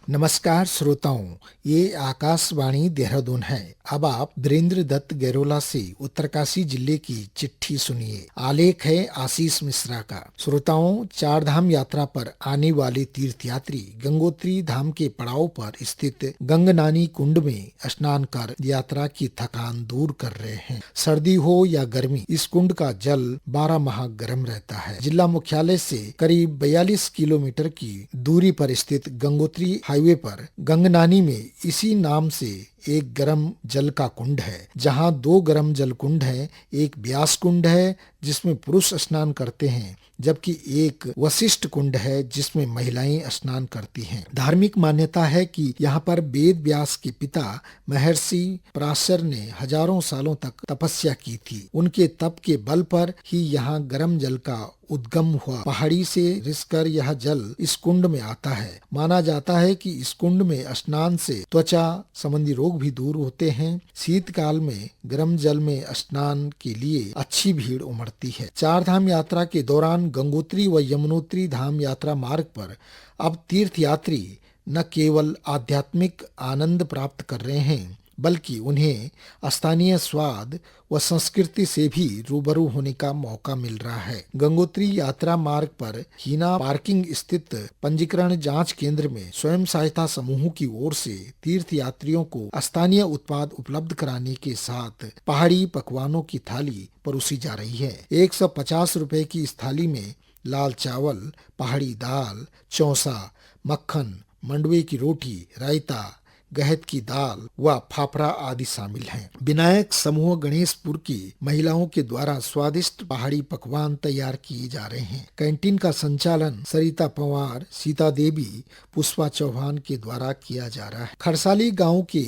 नमस्कार श्रोताओं, ये आकाशवाणी देहरादून है। अब आप वीरेंद्र दत्त गैरोला से उत्तरकाशी जिले की चिट्ठी सुनिए। आलेख है आशीष मिश्रा का। श्रोताओं, चार धाम यात्रा पर आने वाले तीर्थयात्री गंगोत्री धाम के पड़ाव पर स्थित गंगनानी कुंड में स्नान कर यात्रा की थकान दूर कर रहे हैं। सर्दी हो या गर्मी, इस कुंड का जल 12 माह गर्म रहता है। जिला मुख्यालय से करीब 42 किलोमीटर की दूरी पर स्थित गंगोत्री हाईवे पर गंगनानी में इसी नाम से एक गर्म जल का कुंड है, जहां दो गर्म जल कुंड है। एक व्यास कुंड है जिसमें पुरुष स्नान करते हैं, जबकि एक वशिष्ठ कुंड है जिसमें महिलाएं स्नान करती हैं। धार्मिक मान्यता है कि यहाँ पर वेद व्यास के पिता महर्षि पराशर ने हजारों सालों तक तपस्या की थी। उनके तप के बल पर ही यहाँ गर्म जल का उद्गम हुआ। पहाड़ी से रिसकर यह जल इस कुंड में आता है। माना जाता है कि इस कुंड में स्नान से त्वचा संबंधी रोग भी दूर होते हैं। शीतकाल में गर्म जल में स्नान के लिए अच्छी भीड़ उमड़ती है। चार धाम यात्रा के दौरान गंगोत्री व यमुनोत्री धाम यात्रा मार्ग पर अब तीर्थयात्री न केवल आध्यात्मिक आनंद प्राप्त कर रहे हैं, बल्कि उन्हें स्थानीय स्वाद व संस्कृति से भी रूबरू होने का मौका मिल रहा है। गंगोत्री यात्रा मार्ग पर हीना पार्किंग स्थित पंजीकरण जांच केंद्र में स्वयं सहायता समूहों की ओर से तीर्थयात्रियों को स्थानीय उत्पाद उपलब्ध कराने के साथ पहाड़ी पकवानों की थाली परोसी जा रही है। 150 रुपए की इस थाली में लाल चावल, पहाड़ी दाल, चौसा, मक्खन, मंडवे की रोटी, रायता, गहत की दाल व फाफड़ा आदि शामिल हैं। विनायक समूह गणेशपुर की महिलाओं के द्वारा स्वादिष्ट पहाड़ी पकवान तैयार किए जा रहे हैं। कैंटीन का संचालन सरिता पवार, सीता देवी, पुष्पा चौहान के द्वारा किया जा रहा है। खरसाली गांव के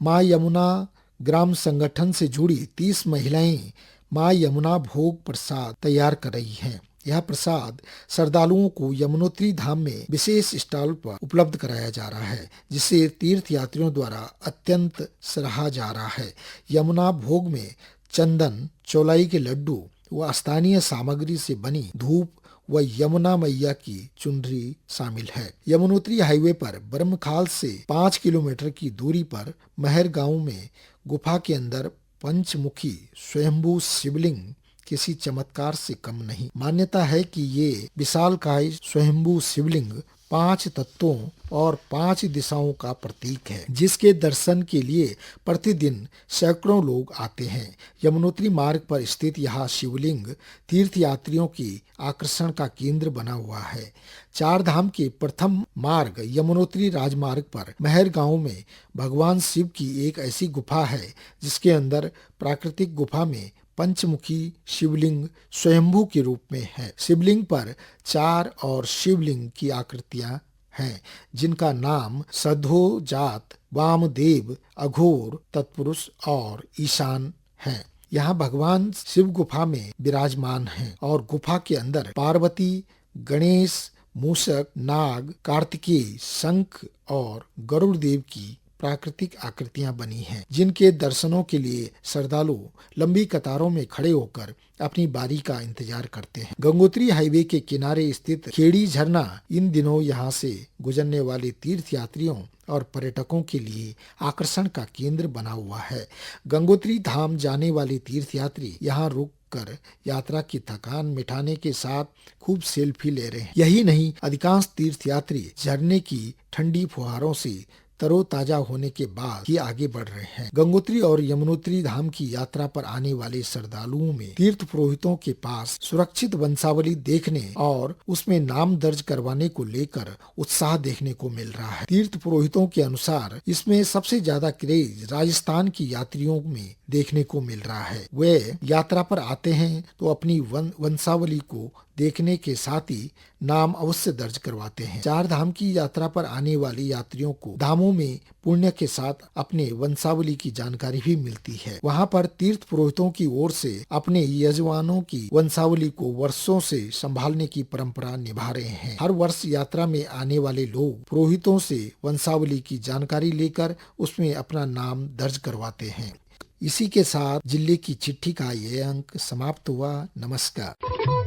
माँ यमुना ग्राम संगठन से जुड़ी 30 महिलाएं माँ यमुना भोग प्रसाद तैयार कर रही हैं। यह प्रसाद श्रद्धालुओं को यमुनोत्री धाम में विशेष स्टॉल पर उपलब्ध कराया जा रहा है, जिसे तीर्थ यात्रियों द्वारा अत्यंत सराहा जा रहा है। यमुना भोग में चंदन, चौलाई के लड्डू व स्थानीय सामग्री से बनी धूप व यमुना मैया की चुनरी शामिल है। यमुनोत्री हाईवे पर ब्रह्मखाल से 5 किलोमीटर की दूरी पर महर गांव में गुफा के अंदर पंचमुखी स्वयंभू शिवलिंग किसी चमत्कार से कम नहीं। मान्यता है कि ये विशालकाय स्वयंभू शिवलिंग 5 तत्वों और 5 दिशाओं का प्रतीक है, जिसके दर्शन के लिए प्रतिदिन सैकड़ों लोग आते हैं। यमुनोत्री मार्ग पर स्थित यह शिवलिंग तीर्थयात्रियों की आकर्षण का केंद्र बना हुआ है। चार धाम के प्रथम मार्ग यमुनोत्री राजमार्ग पर महर गांव में भगवान शिव की एक ऐसी गुफा है, जिसके अंदर प्राकृतिक गुफा में पंचमुखी शिवलिंग स्वयंभू के रूप में है। शिवलिंग पर 4 और शिवलिंग की आकृतियां हैं, जिनका नाम सधो जात, वामदेव, अघोर, तत्पुरुष और ईशान है। यहाँ भगवान शिव गुफा में विराजमान हैं और गुफा के अंदर पार्वती, गणेश, मूषक, नाग, कार्तिकेय, शंख और गरुड़ देव की प्राकृतिक आकृतियां बनी हैं, जिनके दर्शनों के लिए श्रद्धालु लंबी कतारों में खड़े होकर अपनी बारी का इंतजार करते हैं। गंगोत्री हाईवे के किनारे स्थित खेड़ी झरना इन दिनों यहाँ से गुजरने वाले तीर्थयात्रियों और पर्यटकों के लिए आकर्षण का केंद्र बना हुआ है। गंगोत्री धाम जाने वाले तीर्थयात्री यहाँ रुक कर यात्रा की थकान मिटाने के साथ खूब सेल्फी ले रहे हैं। यही नहीं, अधिकांश तीर्थयात्री झरने की ठंडी फुहारों से तरोताजा होने के बाद ही आगे बढ़ रहे हैं। गंगोत्री और यमुनोत्री धाम की यात्रा पर आने वाले श्रद्धालुओं में तीर्थ पुरोहितों के पास सुरक्षित वंशावली देखने और उसमें नाम दर्ज करवाने को लेकर उत्साह देखने को मिल रहा है। तीर्थ पुरोहितों के अनुसार इसमें सबसे ज्यादा क्रेज राजस्थान की यात्रियों में देखने को मिल रहा है। वे यात्रा पर आते हैं तो अपनी वंशावली को देखने के साथ ही नाम अवश्य दर्ज करवाते हैं। चार धाम की यात्रा पर आने वाले यात्रियों को धामों में पुण्य के साथ अपने वंशावली की जानकारी भी मिलती है। वहां पर तीर्थ पुरोहितों की ओर से अपने यजमानों की वंशावली को वर्षों से संभालने की परंपरा निभा रहे हैं। हर वर्ष यात्रा में आने वाले लोग पुरोहितों से वंशावली की जानकारी लेकर उसमें अपना नाम दर्ज करवाते हैं। इसी के साथ जिले की चिट्ठी का ये अंक समाप्त हुआ। नमस्कार।